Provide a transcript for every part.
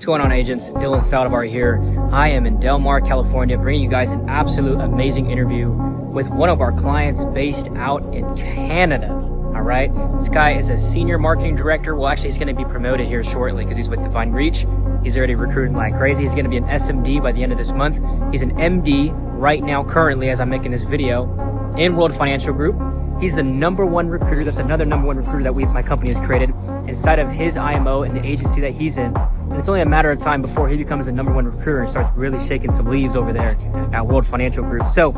What's going on, agents? Dylan Saldivar here. I am in Del Mar, California, bringing you guys an absolute amazing interview with one of our clients based out in Canada. All right, this guy is a senior marketing director. Well, actually, he's going to be promoted here shortly because he's with Divine Reach. He's already recruiting like crazy. He's going to be an SMD by the end of this month. He's an MD right now, currently, as I'm making this video, in World Financial Group. He's the #1 recruiter. That's another #1 recruiter that my company has created inside of his IMO and the agency that he's in. And it's only a matter of time before he becomes the #1 recruiter and starts really shaking some leaves over there at World Financial Group. So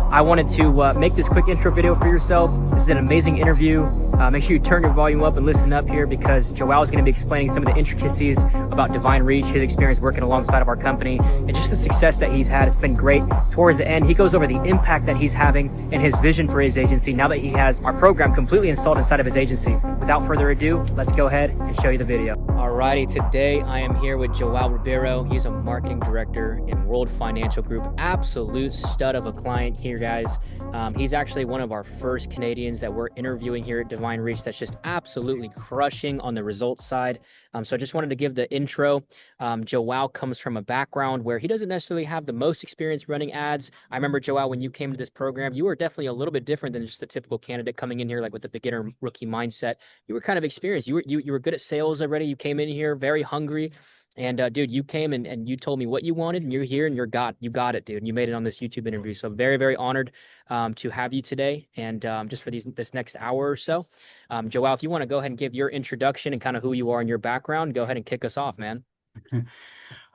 I wanted to make this quick intro video for yourself. This is an amazing interview. Make sure you turn your volume up and listen up here because Joao is going to be explaining some of the intricacies about Divine Reach, his experience working alongside of our company, and just the success that he's had. It's been great. Towards the end, he goes over the impact that he's having and his vision for his agency now that he has our program completely installed inside of his agency. Without further ado, let's go ahead and show you the video. Alrighty, today I am here with Joao Ribeiro. He's a marketing director in World Financial Group. Absolute stud of a client here, guys. He's actually one of our first Canadians that we're interviewing here at Divine Reach that's just absolutely crushing on the results side. So I just wanted to give the intro. Joao comes from a background where he doesn't necessarily have the most experience running ads. I remember, Joao, when you came to this program, you were definitely a little bit different than just the typical candidate coming in here like with the beginner rookie mindset. You were kind of experienced. You were good at sales already. You came in here very hungry. And dude, you came and you told me what you wanted, and you're here and you got it, dude. And you made it on this YouTube interview. So very, very honored to have you today. And just for this next hour or so, Joao, if you want to go ahead and give your introduction and kind of who you are and your background, go ahead and kick us off, man.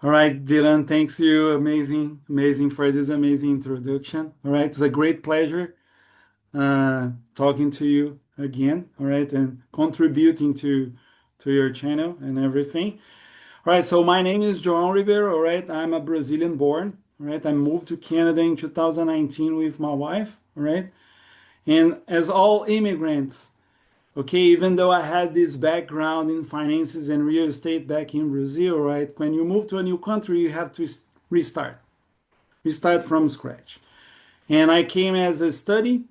All right, Dylan, thanks you. Amazing for this amazing introduction. All right, it's a great pleasure talking to you again. All right, and contributing to your channel and everything. All right, so my name is João Ribeiro. All right, I'm a Brazilian born. All right, I moved to Canada in 2019 with my wife. All right, and as all immigrants, okay, even though I had this background in finances and real estate back in Brazil, right? When you move to a new country, you have to restart from scratch. And I came as a study,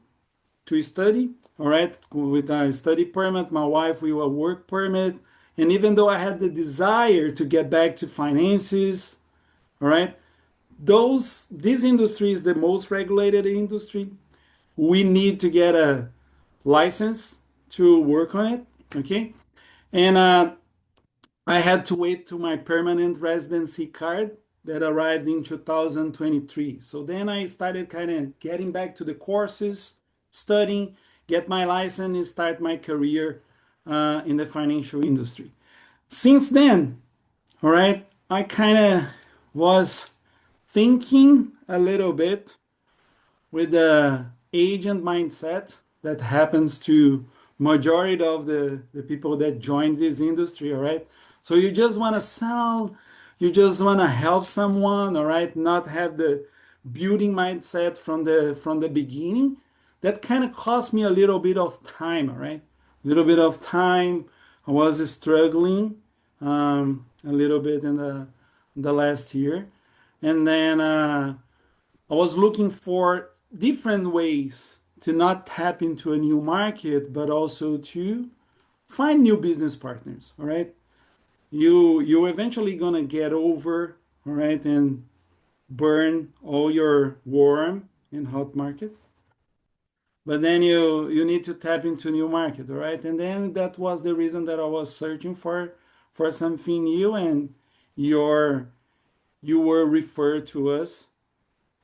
all right, with a study permit, my wife with a work permit. And even though I had the desire to get back to finances, all right, this industry is the most regulated industry. We need to get a license to work on it, okay? And I had to wait to my permanent residency card that arrived in 2023. So then I started kind of getting back to the courses, studying, get my license, and start my career in the financial industry. Since then, all right, I kind of was thinking a little bit with the agent mindset that happens to majority of the people that join this industry, all right? So you just want to sell, you just want to help someone, all right? Not have the building mindset from the beginning. That kind of cost me a little bit of time, all right? A little bit of time. I was struggling a little bit in the last year. And then I was looking for different ways to not tap into a new market, but also to find new business partners. All right, you eventually gonna get over, all right, and burn all your warm and hot market. But then you need to tap into new market, all right? And then that was the reason that I was searching for something new, and your you were referred to us,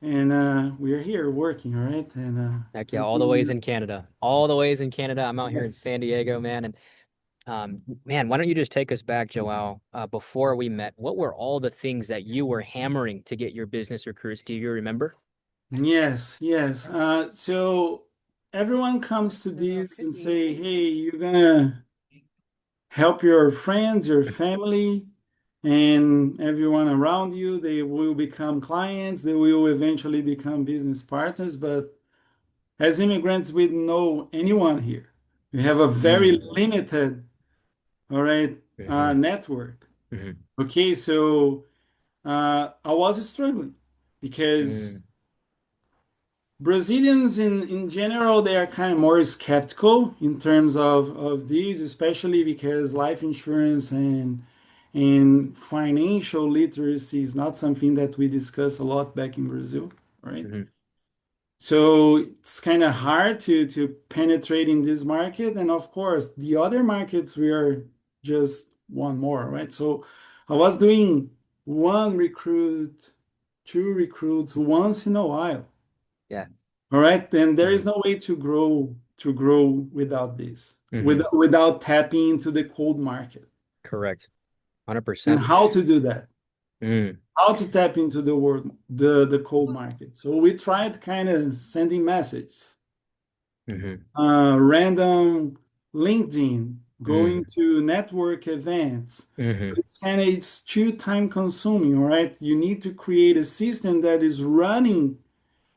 and we're here working, all right? And Heck yeah, it's all the ways been in Canada. All the ways in Canada. I'm out here in yes. San Diego, man. And man, why don't you just take us back, Joao? Before we met, what were all the things that you were hammering to get your business recruits? Do you remember? Yes. So everyone comes to this and say, hey, you're gonna help your friends, your family, and everyone around you. They will become clients. They will eventually become business partners. But as immigrants, we don't know anyone here. We have a very Mm, limited, all right, hmm network. hmm Okay, so I was struggling because mm, Brazilians in general, they are kind of more skeptical in terms of these, especially because life insurance And financial literacy is not something that we discuss a lot back in Brazil, right? Hmm. So it's kind of hard to penetrate in this market. And of course, the other markets, we are just one more, right? So I was doing one recruit, two recruits once in a while. Yeah. All right. Then there is Hmm. no way to grow without this, Hmm. without tapping into the cold market. Correct. And 100%. how to do that? Mm. How to tap into the cold market. So we tried kind of sending messages, Hmm. random LinkedIn, going Mm. to network events. Hmm. It's too time consuming, all right? You need to create a system that is running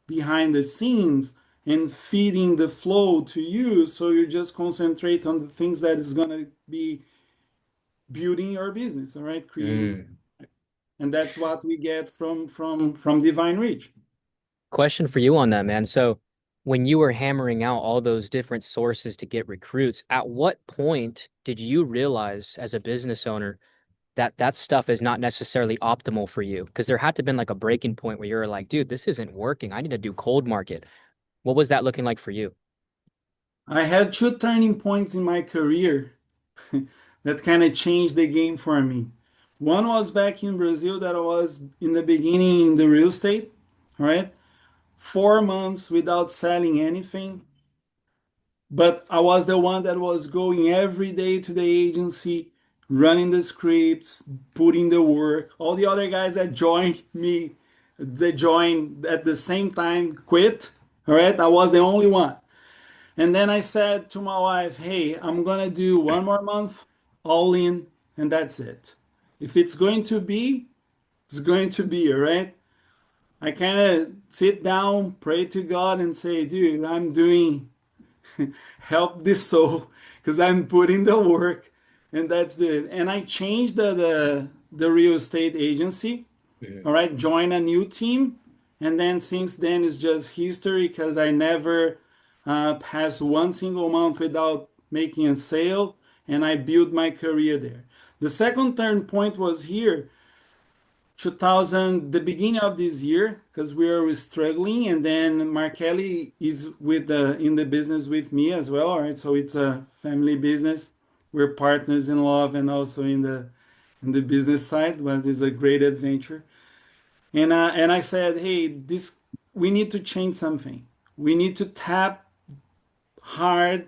behind the scenes and feeding the flow to you, so you just concentrate on the things that is going to be building your business, all right? Creating, Mm. and that's what we get from Divine Reach. Question for you on that, man. So when you were hammering out all those different sources to get recruits, at what point did you realize as a business owner that that stuff is not necessarily optimal for you? Because there had to have been like a breaking point where you're like, dude, this isn't working. I need to do cold market. What was that looking like for you? I had two turning points in my career that kind of changed the game for me. One was back in Brazil, that I was in the beginning in the real estate, all right? 4 months without selling anything. But I was the one that was going every day to the agency, running the scripts, putting the work. All the other guys that joined me, they joined at the same time, quit. All right. I was the only one. And then I said to my wife, hey, I'm going to do one more month all in, and that's it. If it's going to be, it's going to be, all right? I kind of sit down, pray to God, and say, dude, I'm doing help this soul because I'm putting the work, and that's it. And I changed the real estate agency. Mhm. All right, join a new team, and then since then it's just history because I never passed one single month without making a sale, and I built my career there. The second turn point was here 2000, the beginning of this year, because we were struggling, and then Markelli is with the in the business with me as well. All right, so it's a family business. We're partners in love and also in the business side, but it's a great adventure. And I said, hey, this we need to change something. We need to tap hard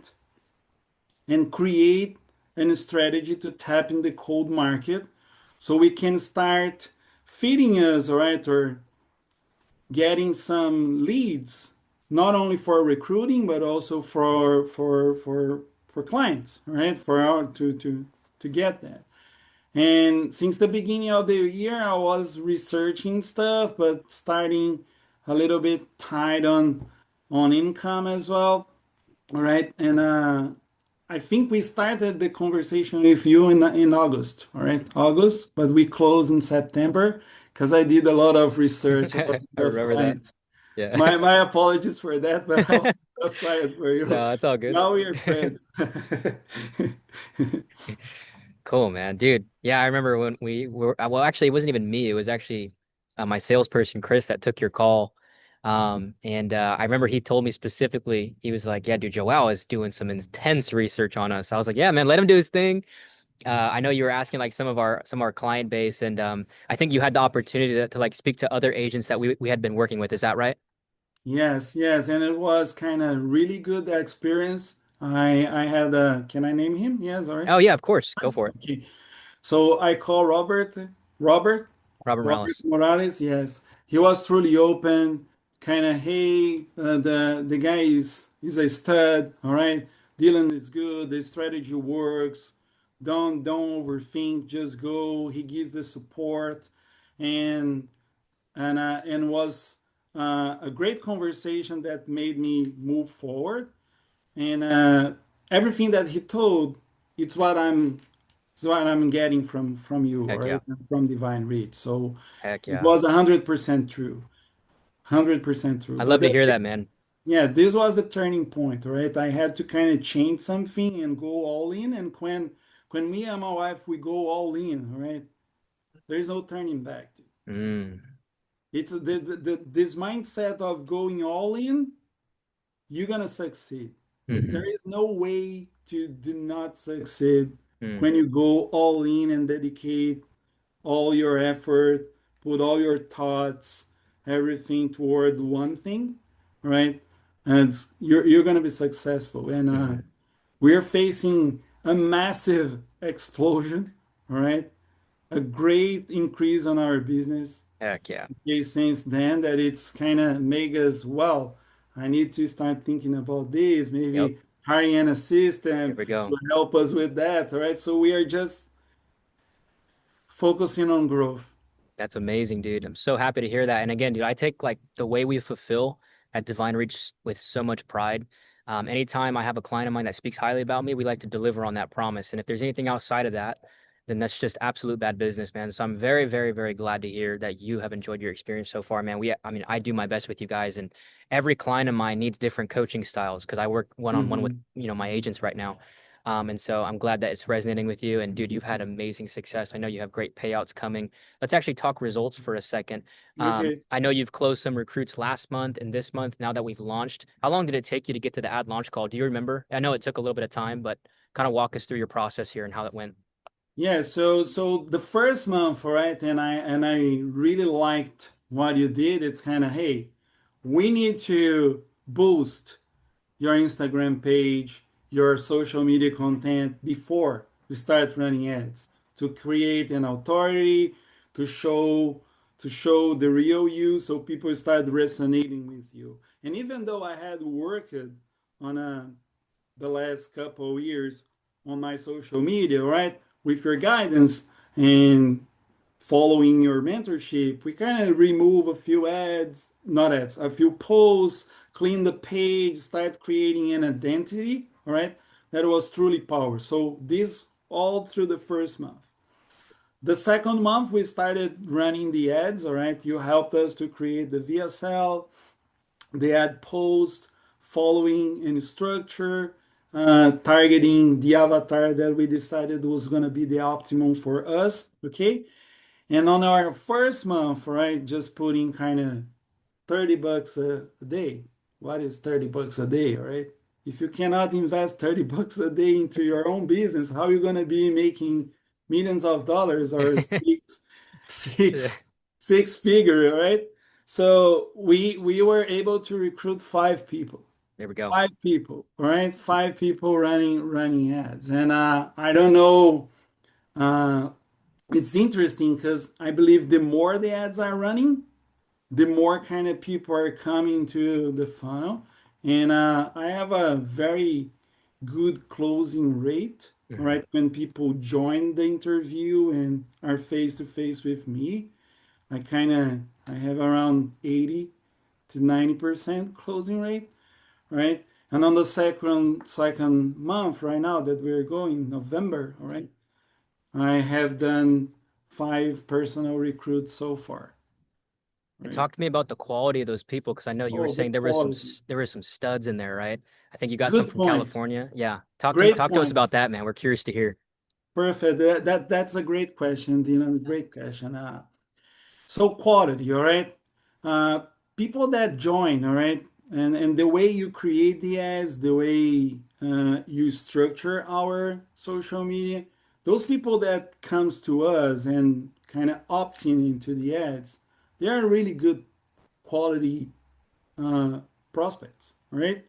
and create a strategy to tap in the cold market, so we can start feeding us, all right, or getting some leads, not only for recruiting but also for clients, right? For our to get that. And since the beginning of the year, I was researching stuff, but starting a little bit tight on income as well. All right, and I think we started the conversation with you in August. All right, August, but we closed in September because I did a lot of research. I was I a tough remember that. client. Yeah. My apologies for that, but I was a tough client for you. No, it's all good. Now we are friends. Cool, man. Dude, yeah, I remember when we were, well, actually, it wasn't even me. It was actually my salesperson, Chris, that took your call. And I remember he told me specifically, he was like, yeah, dude, Joel is doing some intense research on us. I was like, yeah, man, let him do his thing. I know you were asking like some of our client base, and I think you had the opportunity to like speak to other agents that we had been working with. Is that right? Yes, yes, and it was kind of really good experience. I had a, can I name him? Yes, all right. Oh yeah, of course. Go for it. Okay. So I call Robert, Robert Robert Morales. Morales. Yes, he was truly open. Kind of, hey, the guy is a stud. All right, Dylan is good. The strategy works. Don't overthink. Just go. He gives the support, and and was a great conversation that made me move forward. And everything that he told, it's what I'm getting from you, all Heck right, yeah. and from Divine Reach. So Heck it yeah. was 100% true, 100% true. I But love to hear that, man. yeah, this was the turning point, all right. I had to kind of change something and go all in. And when when me and my wife we go all in, all right, there's no turning back. Mm, It's this mindset of going all in, you're gonna succeed. There hmm is no way to do not succeed mm, when you go all in and dedicate all your effort, put all your thoughts, everything toward one thing, right? And you're gonna be successful. And mm. we're facing a massive explosion, all right? A great increase on our business. Heck yeah. Okay, since then that it's kind of make us, well, I need to start thinking about this, Yep. maybe hiring an Here assistant we go. to help us with that, all right? So we are just focusing on growth. That's amazing, dude. I'm so happy to hear that. And again, dude, I take like the way we fulfill at Divine Reach with so much pride. Anytime I have a client of mine that speaks highly about me, we like to deliver on that promise. And if there's anything outside of that, then that's just absolute bad business, man. So I'm very, very, very glad to hear that you have enjoyed your experience so far, man. I mean, I do my best with you guys, and every client of mine needs different coaching styles because I work one-on-one with, Mhm. my agents right now. And so I'm glad that it's resonating with you. And dude, you've had amazing success. I know you have great payouts coming. Let's actually talk results for a second. Okay. I know you've closed some recruits last month and this month now that we've launched. How long did it take you to get to the ad launch call? Do you remember? I know it took a little bit of time, but kind of walk us through your process here and how it went. Yeah, so the first month, right, and I really liked what you did. It's kind of, hey, we need to boost your Instagram page, your social media content before we start running ads to create an authority, to show the real you so people start resonating with you. And even though I had worked on the last couple of years on my social media, right, with your guidance and following your mentorship, we kind of remove a few ads, not ads, a few posts, clean the page, start creating an identity, all right? That was truly power. So this all through the first month. The second month, we started running the ads, all right? You helped us to create the VSL, the ad post, following in structure, targeting the avatar that we decided was going to be the optimum for us, okay? And on our first month, right, just putting kind of $30 a day. What is $30 a day, right? If you cannot invest $30 a day into your own business, how are you going to be making millions of dollars or Yeah. six, six figure, right? So we were able to recruit five people. There we go. Five people, right? Five people running ads. And I don't know, uh, it's interesting because I believe the more the ads are running, the more kind of people are coming to the funnel. And I have a very good closing rate, Mhm. right? When people join the interview and are face to face with me, I have around 80 to 90% closing rate, right? And on the second month right now that we're going, November, all right, I have done five personal recruits so far, And right? talk to me about the quality of those people because I know you were Oh, the saying there was quality. there were some studs in there, right? I think you got some Good from point. California. Yeah. Great Talk to us point. about that, man. We're curious to hear. Perfect. That's a great question, Dylan. Great question. So quality, all right. Uh, People that join, all right, and the way you create the ads, the way you structure our social media, those people that comes to us and kind of opting into the ads, they are really good quality uh, prospects, all right.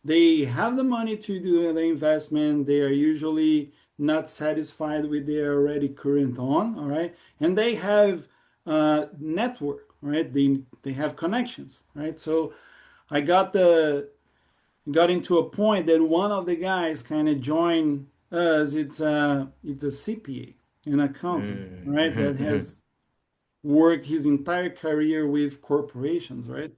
They have the money to do the investment. They are usually not satisfied with their already current on, all right, and they have network, right? They have connections, right? So I got into a point that one of the guys kind of joined us. It's a CPA, an accountant, right? That Mm-hmm. has worked his entire career with corporations, right?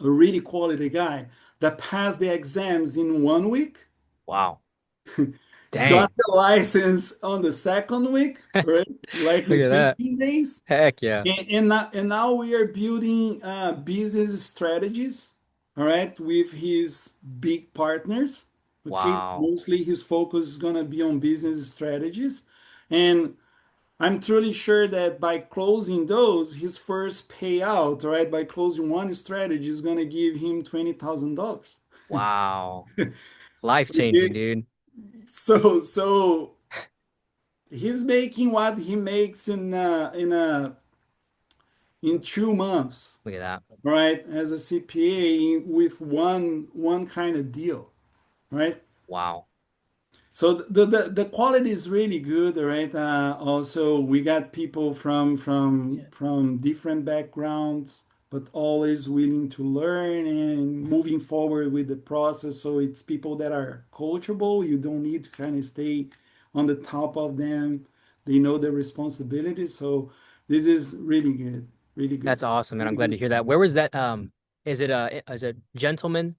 A really quality guy that passed the exams in 1 week, Wow. got Dang. the license on the second week, right? Like Look in at that. 15 days. Heck yeah. And now we are building business strategies, all right, with his big partners. Okay, Wow. mostly his focus is going to be on business strategies. And I'm truly sure that by closing those, his first payout, right, by closing one strategy is going to give him $20,000. Wow. Life changing, Okay, dude. so he's making what he makes in 2 months, Look at that. right, as a CPA with one kind of deal, right? Wow. So the quality is really good, right? Also, we got people from different backgrounds, but always willing to learn and moving forward with the process. So it's people that are coachable. You don't need to kind of stay on the top of them. They know the responsibility. So this is really good, That's awesome, and I'm really glad to good hear that. case. Where was that? Is it gentleman?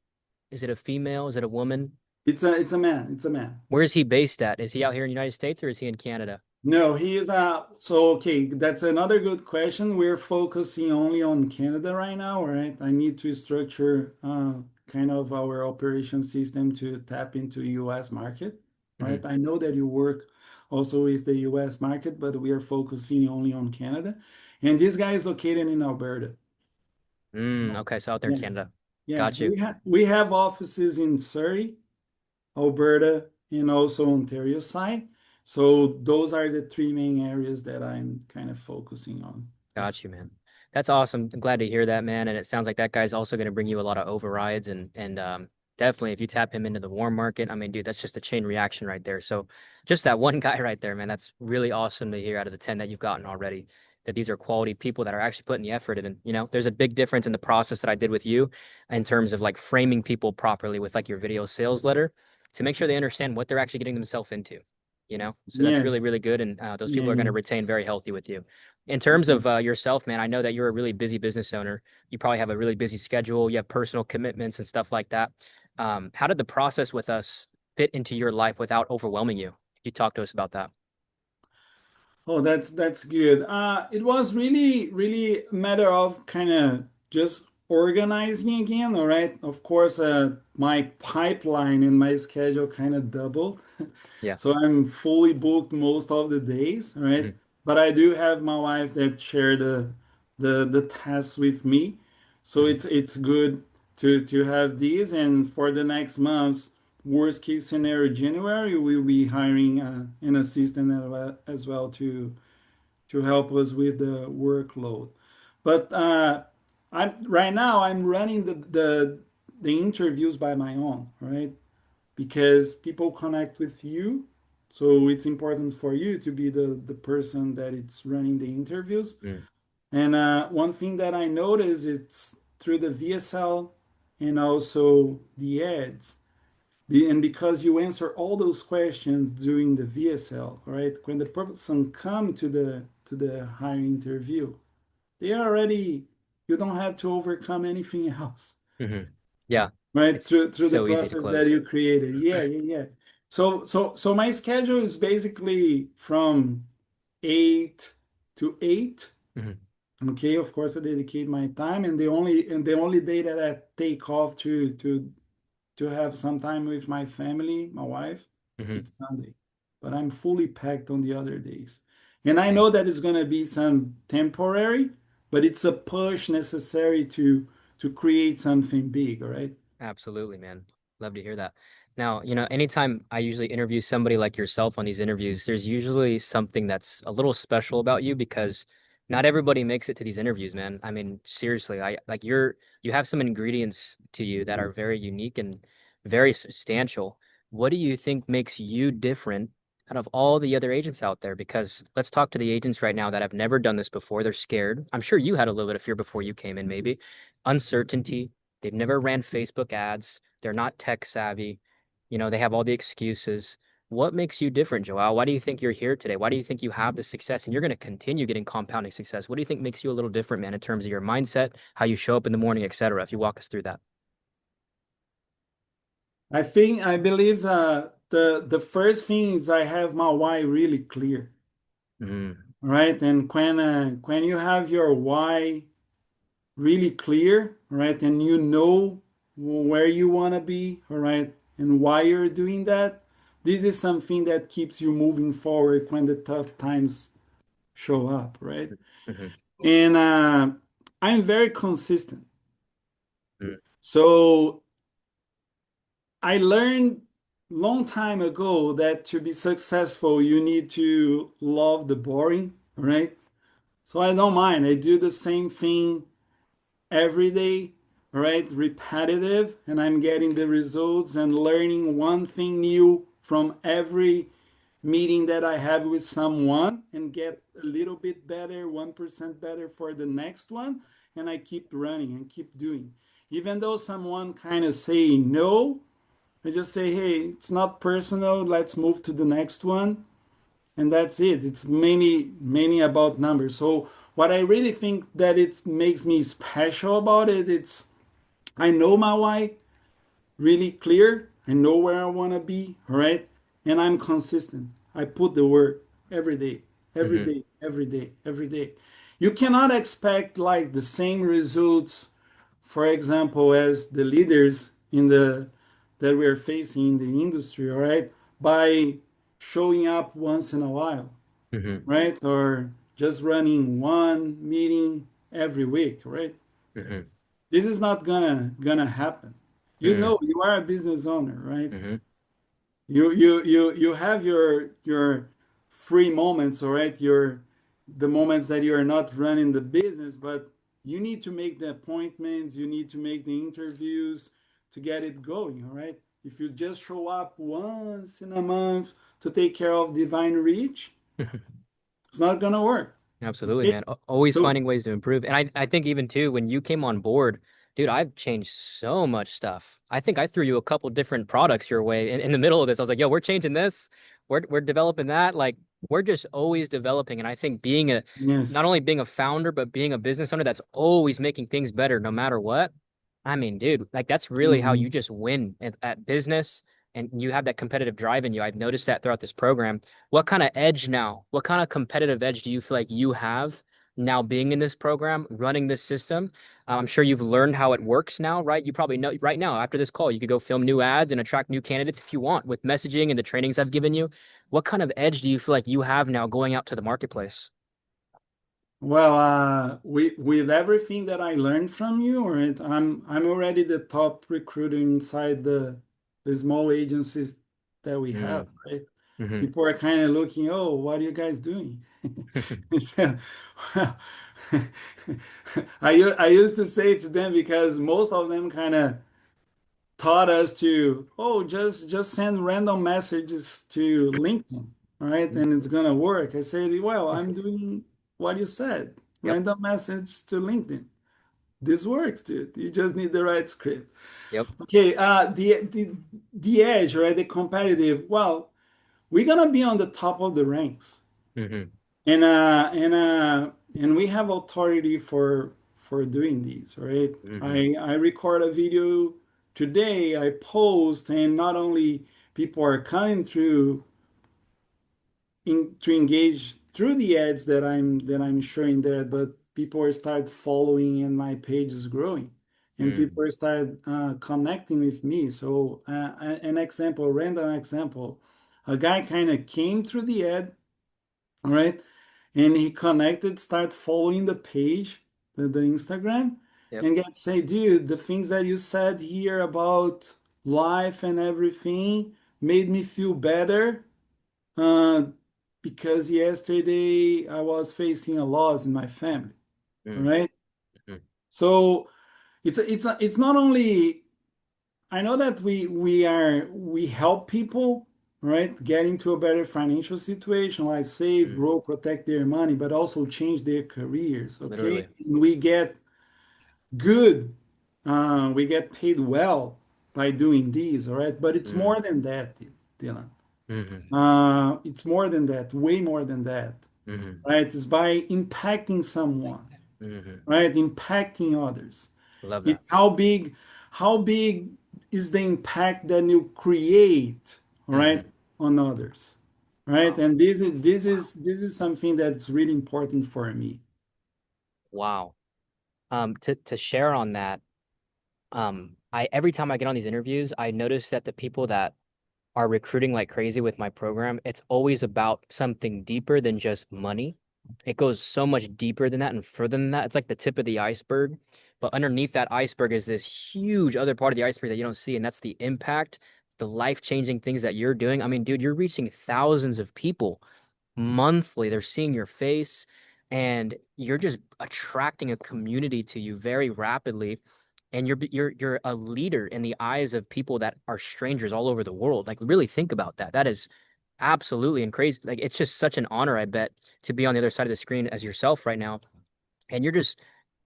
Is it a female? Is it a woman? It's a man. It's a man. Where is he based at? Is he out here in the United States or is he in Canada? No, he is so okay, that's another good question. We're focusing only on Canada right now, right? I need to structure kind of our operation system to tap into US market, right? Hmm. I know that you work also with the US market, but we are focusing only on Canada. And this guy is located in Alberta. Okay, so out there in Yes. Canada. Yeah, Got you. we have offices in Surrey, Alberta, and also Ontario side. So those are the three main areas that I'm kind of focusing on. That's Got you, man. That's awesome. I'm glad to hear that, man. And it sounds like that guy's also going to bring you a lot of overrides and definitely if you tap him into the warm market, I mean, dude, that's just a chain reaction right there. So just that one guy right there, man, that's really awesome to hear out of the 10 that you've gotten already. That these are quality people that are actually putting the effort in. And, there's a big difference in the process that I did with you in terms of like framing people properly with like your video sales letter to make sure they understand what they're actually getting themselves into. So that's really, yes, really good. And those yeah, people are going yeah. to retain very healthy with you. In terms Yeah. of yourself, man, I know that you're a really busy business owner. You probably have a really busy schedule. You have personal commitments and stuff like that. How did the process with us fit into your life without overwhelming you? You talk to us about that. Oh, that's good. It was really a matter of kind of just organizing again. All right. Of course, my pipeline and my schedule kind of doubled, Yeah. so I'm fully booked most of the days. All right. Hmm. But I do have my wife that share the tasks with me, so Hmm. it's good to have these. And for the next months, worst case scenario, January, we'll be hiring an assistant as well to help us with the workload. But I'm right now I'm running the interviews by my own, right? Because people connect with you, so it's important for you to be the person that it's running the interviews. Mm. And one thing that I notice it's through the VSL and also the ads. And because you answer all those questions during the VSL, right? When the person come to the hiring interview, they already you don't have to overcome anything else, Hmm. Yeah. right? It's Through the so easy to process that close. you created. Yeah, yeah, yeah. So my schedule is basically from 8 to 8. Hmm. Okay, of course I dedicate my time, and the only day that I take off to have some time with my family, my wife, Hmm. it's Sunday. But I'm fully packed on the other days. And I Dang. know that it's going to be some temporary, but it's a push necessary to create something big, all right? Absolutely, man. Love to hear that. Now, anytime I usually interview somebody like yourself on these interviews, there's usually something that's a little special about you because not everybody makes it to these interviews, man. I mean, seriously, I like you have some ingredients to you that are very unique and very substantial. What do you think makes you different out of all the other agents out there? Because let's talk to the agents right now that have never done this before. They're scared. I'm sure you had a little bit of fear before you came in, maybe. Uncertainty. They've never ran Facebook ads. They're not tech savvy. They have all the excuses. What makes you different, Joao? Why do you think you're here today? Why do you think you have the success and you're going to continue getting compounding success? What do you think makes you a little different, man, in terms of your mindset, how you show up in the morning, etc.? If you walk us through that. I believe the first thing is I have my why really clear, Mm, right? And when you have your why really clear, right? And you know where you want to be, all right? and why you're doing that, this is something that keeps you moving forward when the tough times show up, right? Mm-hmm. And I'm very consistent. Mm-hmm. So I learned long time ago that to be successful, you need to love the boring, right? So I don't mind. I do the same thing every day, right? Repetitive, and I'm getting the results and learning one thing new from every meeting that I have with someone and get a little bit better, 1% better for the next one. And I keep running and keep doing. Even though someone kind of say no, I just say, hey, it's not personal. Let's move to the next one. And that's it. It's mainly about numbers. So what I really think that it makes me special about it, it's I know my why really clear. I know where I want to be, all right? And I'm consistent. I put the work every day, every Mm-hmm. day, every day, every day. You cannot expect like the same results, for example, as the leaders in the that we're facing in the industry, all right, by showing up once in a while, Mm-hmm. right? Or just running one meeting every week, right? Mm-hmm. This is not gonna happen. You know, you are a business owner, right? Mm-hmm. You have your free moments, all right? Your the moments that you are not running the business, but you need to make the appointments, you need to make the interviews to get it going, all right? If you just show up once in a month to take care of Divine Reach, it's not gonna work. Absolutely, Okay? man. Always So finding ways to improve. And I think even too, when you came on board, dude, I've changed so much stuff. I think I threw you a couple different products your way in the middle of this. I was like, yo, we're changing this. We're developing that. Like we're just always developing. And I think being a not yes. only being a founder, but being a business owner that's always making things better no matter what. I mean, dude, like that's really how you Mhm. just win at business and you have that competitive drive in you. I've noticed that throughout this program. What kind of edge now? What kind of competitive edge do you feel like you have now being in this program, running this system? I'm sure you've learned how it works now, right? You probably know right now after this call, you could go film new ads and attract new candidates if you want with messaging and the trainings I've given you. What kind of edge do you feel like you have now going out to the marketplace? Well, with everything that I learned from you, right, I'm already the top recruiter inside the small agencies that we have, Mm, right? hmm People are kind of looking, oh, what are you guys doing? I said, well, I used to say to them because most of them kind of taught us to, oh, just send random messages to LinkedIn, all right, and it's gonna work. I said, well, I'm doing what you said, Yep. random message to LinkedIn. This works, dude. You just need the right script. Yep. Okay, the edge, right? The competitive. Well, we're gonna be on the top of the ranks, hmm and we have authority for doing these, right? hmm I record a video today, I post, and not only people are coming through to engage through the ads that I'm showing there, but people are start following and my page is growing, and mm people start connecting with me. So an example, random example, a guy kind of came through the ad, all right, and he connected, start following the page, the Instagram, Yep. and get say, dude, the things that you said here about life and everything made me feel better. Uh, because yesterday I was facing a loss in my family. All mm right. mm So it's not only I know that we help people, right, get into a better financial situation, like save, mm. grow, protect their money, but also change their careers. Okay. Literally. And we get good, we get paid well by doing these, all right. But it's mm more than that, Dylan. hmm It's more than that, way more than that, hmm right? It's by impacting someone, hmm right? Impacting others. Love that. It's how big is the impact that you create, right, hmm on others, right? Wow. And this is something that's really important for me. Wow. To share on that, I every time I get on these interviews, I notice that the people that are recruiting like crazy with my program, it's always about something deeper than just money. It goes so much deeper than that and further than that. It's like the tip of the iceberg. But underneath that iceberg is this huge other part of the iceberg that you don't see, and that's the impact, the life-changing things that you're doing. I mean, dude, you're reaching thousands of people monthly. They're seeing your face, and you're just attracting a community to you very rapidly. And you're a leader in the eyes of people that are strangers all over the world. Like, really think about that. That is absolutely and crazy. Like, it's just such an honor, I bet, to be on the other side of the screen as yourself right now. And you're just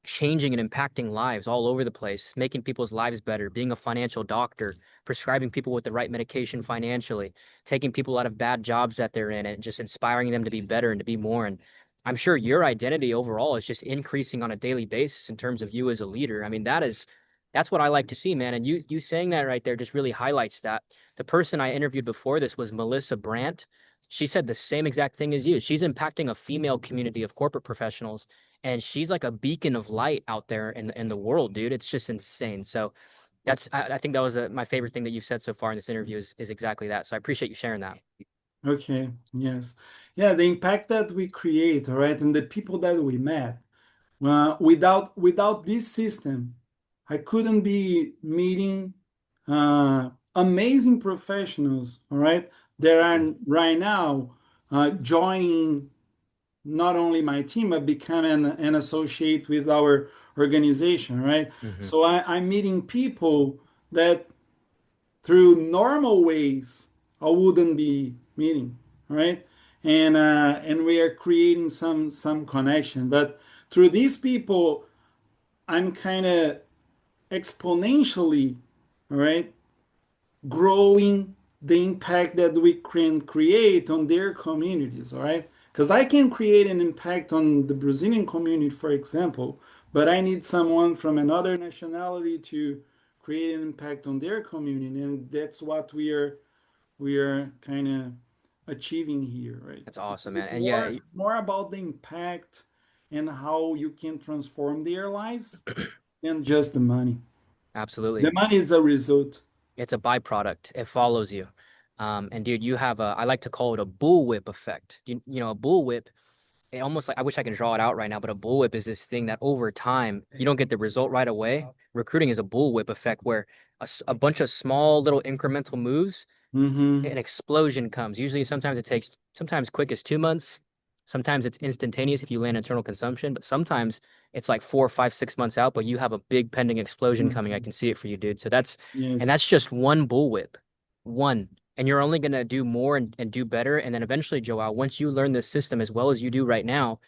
changing and impacting lives all over the place, making people's lives better, being a financial doctor, prescribing people with the right medication financially, taking people out of bad jobs that they're in, and just inspiring them to be better and to be more. And I'm sure your identity overall is just increasing on a daily basis in terms of you as a leader. I mean, that's what I like to see, man. And you saying that right there just really highlights that. The person I interviewed before this was Melissa Brandt. She said the same exact thing as you. She's impacting a female community of corporate professionals, and she's like a beacon of light out there in the world, dude. It's just insane. So I think that was my favorite thing that you've said so far in this interview is exactly that. So I appreciate you sharing that. Okay, yes. Yeah, the impact that we create, all right, and the people that we met. Without this system, I couldn't be meeting amazing professionals, all right, that are right now joining not only my team, but become an associate with our organization, right? Hmm. So I'm meeting people that through normal ways I wouldn't be meeting, right? And we are creating some connection. But through these people, I'm kind of exponentially, all right, growing the impact that we can create on their communities, all right? Because I can create an impact on the Brazilian community, for example, but I need someone from another nationality to create an impact on their community, and that's what we are kind of achieving here, right? That's awesome, Because man. it's And yeah, more it's more about the impact and how you can transform their lives than just the money. The absolutely. money is a result. It's a byproduct. It follows you. And dude, you have I like to call it a bullwhip effect. You know, a bullwhip, it almost like I wish I could draw it out right now, but a bullwhip is this thing that over time you don't get the result right away. Recruiting is a bullwhip effect where a bunch of small little incremental moves, Mm-hmm. an explosion comes. Usually, sometimes it takes, sometimes quick as 2 months. Sometimes it's instantaneous if you land internal consumption, but sometimes it's like 4, 5, 6 months out, but you have a big pending explosion coming. I Mm-hmm. can see it for you, dude. And Yes. that's just one bullwhip, one. And you're only going to do more and do better. And then eventually, Joel, once you learn this system as well as you do right now,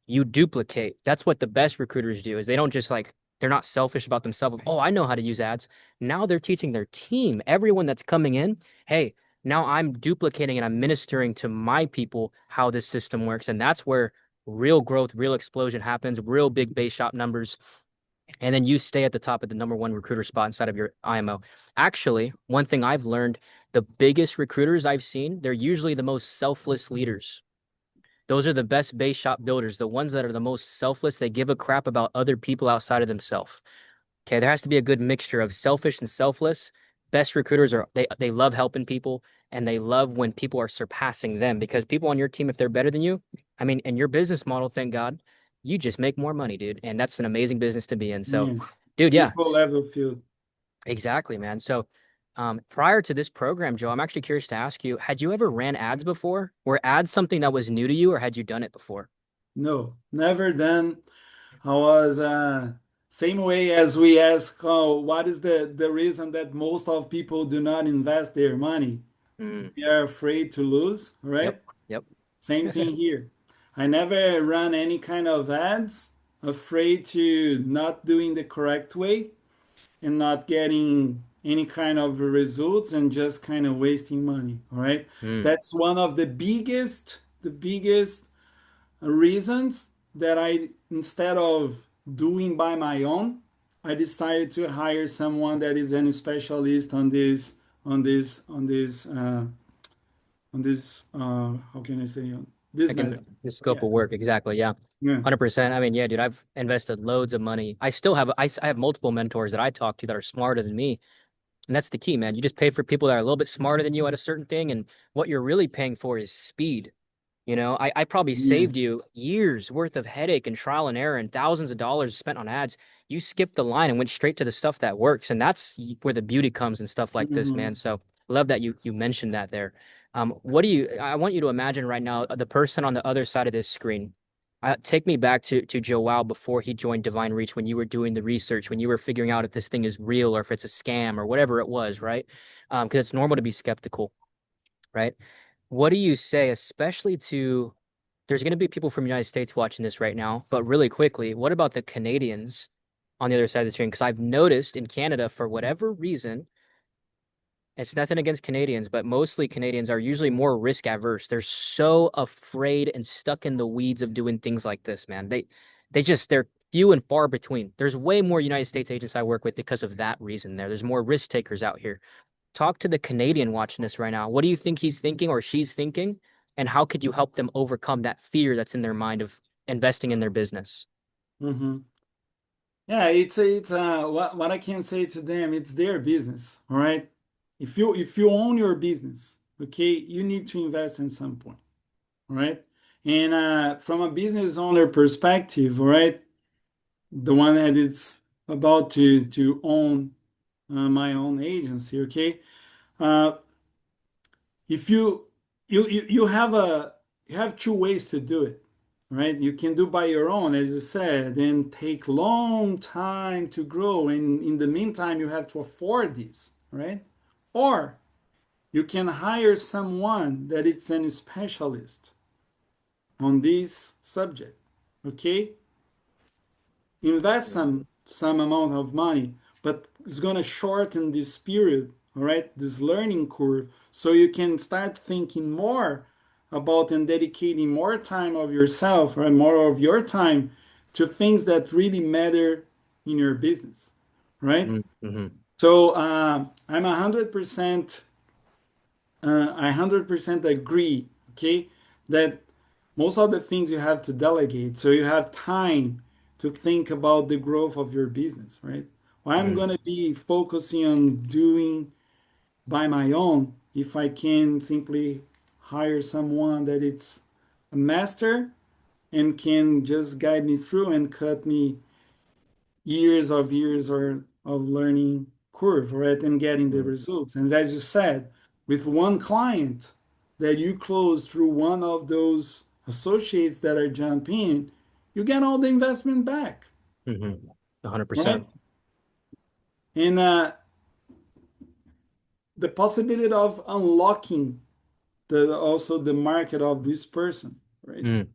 you duplicate. That's what the best recruiters do is they don't just like they're not selfish about themselves. Oh, I know how to use ads. Now they're teaching their team, everyone that's coming in, hey, now I'm duplicating and I'm ministering to my people how this system works. And that's where real growth, real explosion happens, real big base shop numbers. And then you stay at the top of the number one recruiter spot inside of your IMO. Actually, one thing I've learned, the biggest recruiters I've seen, they're usually the most selfless leaders. Those are the best base shop builders, the ones that are the most selfless. They give a crap about other people outside of themselves. Okay, there has to be a good mixture of selfish and selfless. Best recruiters are they love helping people and they love when people are surpassing them because people on your team, if they're better than you, I mean, in your business model, thank God, you just make more money, dude. And that's an amazing business to be in. So, Yes. dude, yeah, Equal level field. exactly, man. So, prior to this program, Joe, I'm actually curious to ask you, had you ever ran ads before? Were ads something that was new to you or had you done it before? No, never done. I was same way as we ask, what is the reason that most of people do not invest their money? Mm, They are afraid to lose, yep, right? yep. Same thing here. I never run any kind of ads, afraid to not doing the correct way and not getting any kind of results and just kind of wasting money. All right. Mm, That's one of the biggest reasons that I, instead of doing by my own, I decided to hire someone that is any specialist on this, how can I say, this I matter. can the scope Yeah, of work exactly. Yeah, yeah. 100%. I mean, yeah, dude, I've invested loads of money. I still have I have multiple mentors that I talk to that are smarter than me, and that's the key, man. You just pay for people that are a little bit smarter than you at a certain thing, and what you're really paying for is speed. I probably saved Yes. you years worth of headache and trial and error and thousands of dollars spent on ads. You skipped the line and went straight to the stuff that works. And that's where the beauty comes and stuff like this, man. Hmm. So love that you mentioned that there. I want you to imagine right now the person on the other side of this screen. Take me back to Joao before he joined Divine Reach when you were doing the research, when you were figuring out if this thing is real or if it's a scam or whatever it was, right? Because it's normal to be skeptical, right? What do you say, especially to there's going to be people from the United States watching this right now, but really quickly, what about the Canadians on the other side of the screen? Because I've noticed in Canada, for whatever reason, it's nothing against Canadians, but mostly Canadians are usually more risk averse. They're so afraid and stuck in the weeds of doing things like this, man. They're few and far between. There's way more United States agents I work with because of that reason there. There's more risk takers out here. Talk to the Canadian watching this right now. What do you think he's thinking or she's thinking? And how could you help them overcome that fear that's in their mind of investing in their business? Hmm. Yeah, it's what I can say to them, it's their business, all right? If you own your business, okay, you need to invest in some point, all right? And from a business owner perspective, all right, the one that is about to own my own agency, okay? Uh, if you have you have two ways to do it, right? You can do by your own, as you said, and take long time to grow, and in the meantime you have to afford this, right? Or you can hire someone that it's a specialist on this subject, okay? Invest some amount of money, but it's gonna shorten this period, all right, this learning curve, so you can start thinking more about and dedicating more time of yourself or more of your time to things that really matter in your business, right? Mm-hmm. So I'm 100% I 100% agree, okay, that most of the things you have to delegate, so you have time to think about the growth of your business, right? Well, I'm going Mm-hmm. to be focusing on doing by my own if I can simply hire someone that it's a master and can just guide me through and cut me years or of learning curve, right? And getting the results. And as you said, with one client that you close through one of those associates that are jumping, you get all the investment back, Mm-hmm. right? 100%. And the possibility of unlocking also the market of this person, right? Mm.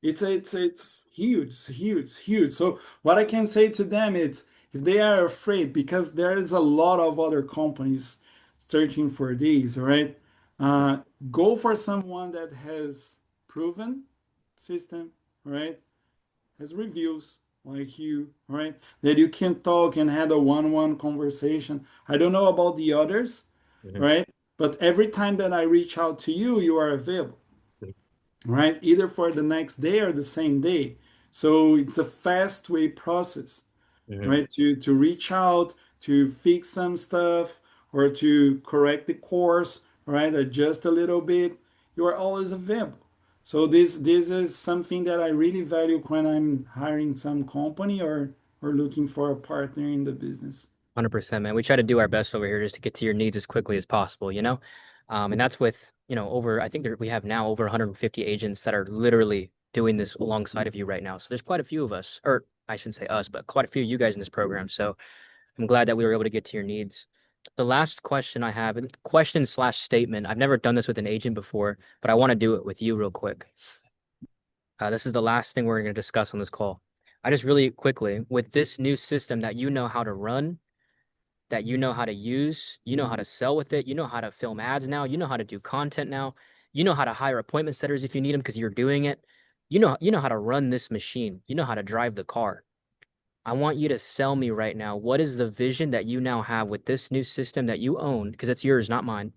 It's huge, huge. So what I can say to them is if they are afraid, because there is a lot of other companies searching for these, right? Uh, Go for someone that has proven system, right? Has reviews like you, right? That you can talk and have a one-on-one conversation. I don't know about the others, Mm-hmm. right? But every time that I reach out to you, you are available, right? Either for the next day or the same day. So it's a fast way process, Mm-hmm. right? To reach out, to fix some stuff, or to correct the course, right? Adjust a little bit. You are always available. So this is something that I really value when I'm hiring some company or looking for a partner in the business. 100%, man. We try to do our best over here just to get to your needs as quickly as possible, you know? And that's with, I think we have now over 150 agents that are literally doing this alongside of you right now. So there's quite a few of us, or I shouldn't say us, but quite a few of you guys in this program. So I'm glad that we were able to get to your needs. The last question I have, and question slash statement, I've never done this with an agent before, but I want to do it with you real quick. This is the last thing we're going to discuss on this call. I just really quickly, with this new system that you know how to run, that you know how to use, you know how to sell with it, you know how to film ads now, you know how to do content now, you know how to hire appointment setters if you need them because you're doing it. You know how to run this machine. You know how to drive the car. I want you to sell me right now. What is the vision that you now have with this new system that you own? Because it's yours, not mine.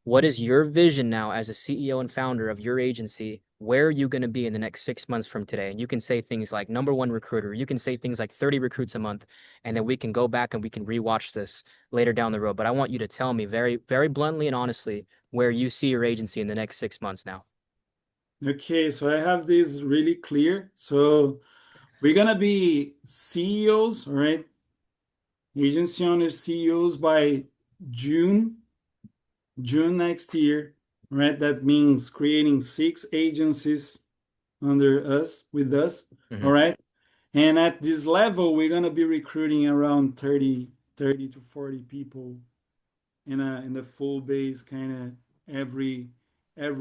What is your vision now as a CEO and founder of your agency? Where are you going to be in the next 6 months from today? And you can say things like number one recruiter. You can say things like 30 recruits a month. And then we can go back and we can rewatch this later down the road. But I want you to tell me very, very bluntly and honestly where you see your agency in the next 6 months now. Okay, so I have this really clear. So we're gonna be CEOs, all right? Agency owners, CEOs by June, June next year, right? That means creating 6 agencies under us, with us, all Hmm. right? And at this level, we're gonna be recruiting around 30 to 40 people in a full base kind of every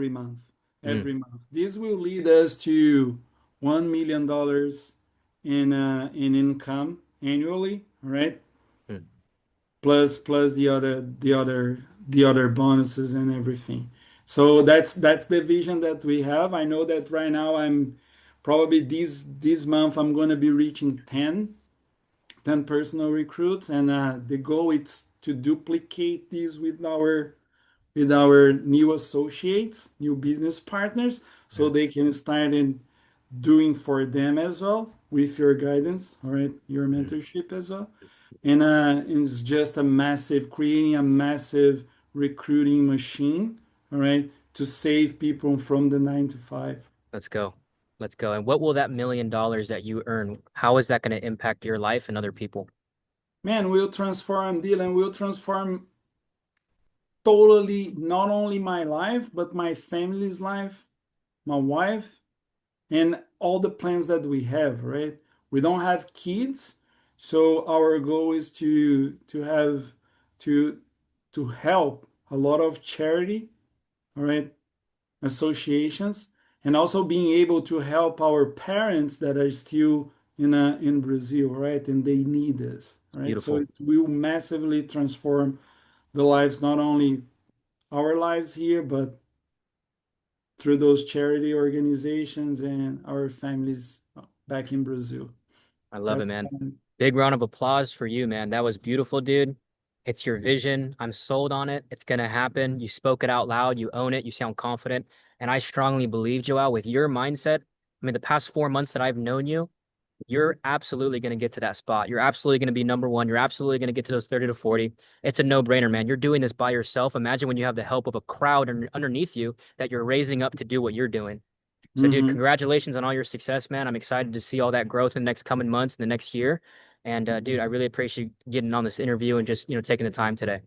month, Hmm. every month. This will lead us to $1 million in income annually, all right? Plus the other bonuses and everything. So that's the vision that we have. I know that right now I'm probably this month I'm going to be reaching 10 personal recruits, and the goal is to duplicate this with our new associates, new business partners, so they can start in doing for them as well with your guidance, all right, your mentorship as well. And it's just creating a massive recruiting machine, all right, to save people from the 9 to 5. Let's go. Let's go. And what will that $1 million that you earn, how is that going to impact your life and other people? Man, we'll transform, Dylan, we'll transform totally not only my life, but my family's life, my wife, and all the plans that we have, right? We don't have kids, so our goal is to to help a lot of charity, all right, associations, and also being able to help our parents that are still in Brazil, right? And they need us, It's right? So beautiful. it will massively transform the lives, not only our lives here, but through those charity organizations and our families back in Brazil. I love it, That's man. what Big round of applause for you, man. That was beautiful, dude. It's your vision. I'm sold on it. It's gonna happen. You spoke it out loud. You own it. You sound confident. And I strongly believe, Joel, with your mindset, I mean, the past 4 months that I've known you, you're absolutely going to get to that spot. You're absolutely going to be number one. You're absolutely going to get to those 30 to 40. It's a no-brainer, man. You're doing this by yourself. Imagine when you have the help of a crowd underneath you that you're raising up to do what you're doing. So, dude, Mhm. congratulations on all your success, man. I'm excited to see all that growth in the next coming months, in the next year. And dude, I really appreciate you getting on this interview and just, taking the time today.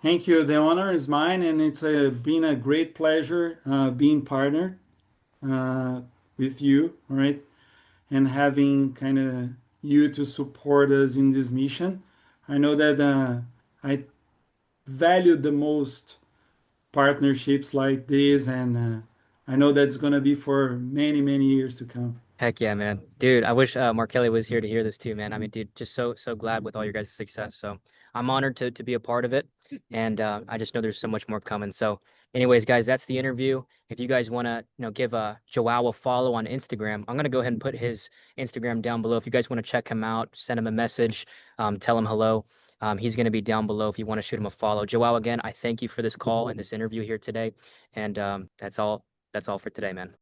Thank you. The honor is mine, and it's been a great pleasure being partner uh, with you, all right, and having kind of you to support us in this mission. I know that I value the most partnerships like this, and I know that's going to be for many, many years to come. Heck yeah, man. Dude, I wish Mark Kelly was here to hear this too, man. I mean, dude, just so glad with all your guys' success. So I'm honored to be a part of it. And I just know there's so much more coming. So anyways, guys, that's the interview. If you guys want to, give Joao a follow on Instagram, I'm gonna go ahead and put his Instagram down below. If you guys want to check him out, send him a message, tell him hello. He's gonna be down below if you want to shoot him a follow. Joao, again, I thank you for this call and this interview here today. And that's all for today, man.